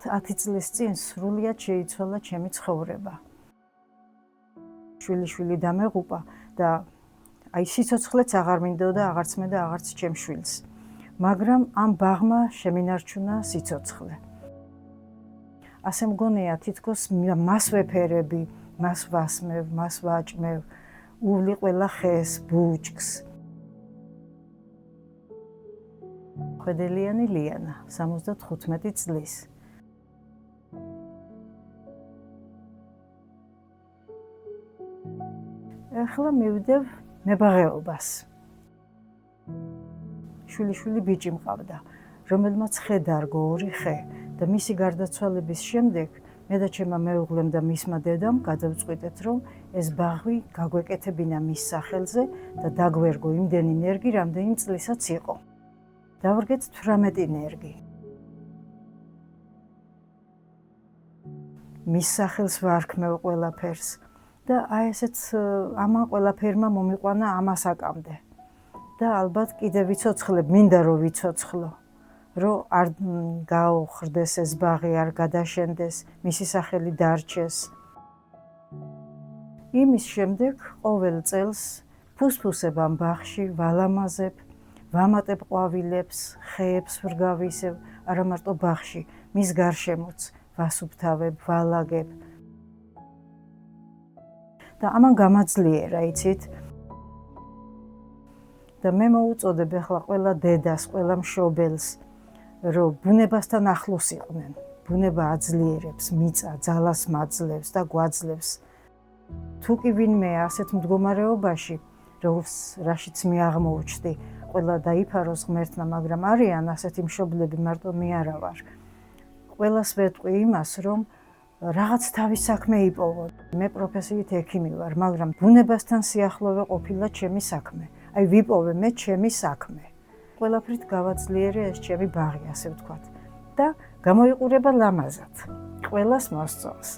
10 წლის წინ სრულიად შეიცვალა ჩემი ცხოვრება. შვილი დამეღუპა და აი სიცოცხლეც აღარ მინდოდა, აღარც მე და აღარც ჩემ შვილს. მაგრამ ამ ბაღმა შემინარჩუნა სიცოცხლე. ასე მგონია თითქოს მას ვეფერები, მას ვასმევ, მას ვაჭმევ, უვლი ყველა ხეს, ბუჩქს. ხვედელიანი ლიანა, 75 წლის. ახლა მივდევ მებაღეობას. შვილი ბიჭი მყავდა, რომელმაც ხე დარგო 2 ხე და მისი გარდაცვალების შემდეგ მე და ჩემმა მეუღლემ და მისმა დედამ გადავწყვიტეთ, რომ ეს ბაღი გაგვეკეთებინა მის სახელზე და დაგვერგო იმდენი ნერგი, რამდენი წლისაც იყო. დავრგეთ 18 ნერგი. მის სახელს ვარქმევ ყველაფერს და აი ესეც ამან ყველაფერმა მომიყვანა ამასაკამდე. და ალბათ კიდე ვიცოცხლებ, მინდა რომ ვიცოცხლო, რომ არ გაუხდეს ეს ბაღი, არ გადაშენდეს, მისი სახელი დარჩეს. იმის შემდეგ ყოველ წელს ფუსფუსებ ამ ბაღში, ვალამაზებ, ვამატებ ყვავილებს, ხეებს ვრგავისებ, არა მარტო ბაღში, მის გარშემოც ვასუფთავებ, ვალაგებ. და ამან გამაძლიერა, იცით? და მე მოუწოდებ ახლა ყველა დედას, ყველა მშობელს, რომ ბუნებასთან ახლოს იყვნენ. ბუნება აძლიერებს, მიწა ძალას მაძლევს და გვაძლევს. თუ კი ვინმე ასეთ მდგომარეობაში, რაშიც მე აღმოუჩნდი, ყველა დაიფაროს ღმერთმა, მაგრამ არიან ასეთი მშობლები, მარტო მე არა ვარ. ყველას ვეტყვი იმას, რომ რაღაც თავის საქმე იპოვო. მე პროფესიით ექიმი ვარ, მაგრამ ბუნებასთან სიახლოვე ყოფილა ჩემი საქმე. აი ვიპოვე მე ჩემი საქმე. ყველაფრით გავაძლიერე ეს ჩემი ბაღი, ასე ვთქვათ. და გამოიყურება ლამაზად. ყველას მოსწონს.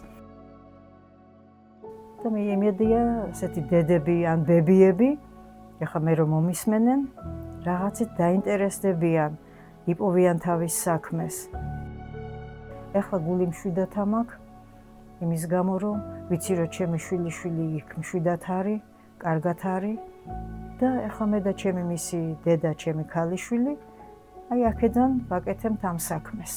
და მე იმედია, ასეთი დედები ან ბებიები, ეხლა მე რომ მომისმენენ, რაღაცით დაინტერესდებიან, იპოვიან თავის საქმეს. ეხლა გული მშვიდად მაქვს, იმის გამო რომ ვიცი რომ ჩემი შვილი იქ მშვიდად არის, კარგად არის და ეხლა მე და ჩემი მისი დედა, ჩემი ქალიშვილი, აი აქედან ვაკეთებთ ამ საქმეს.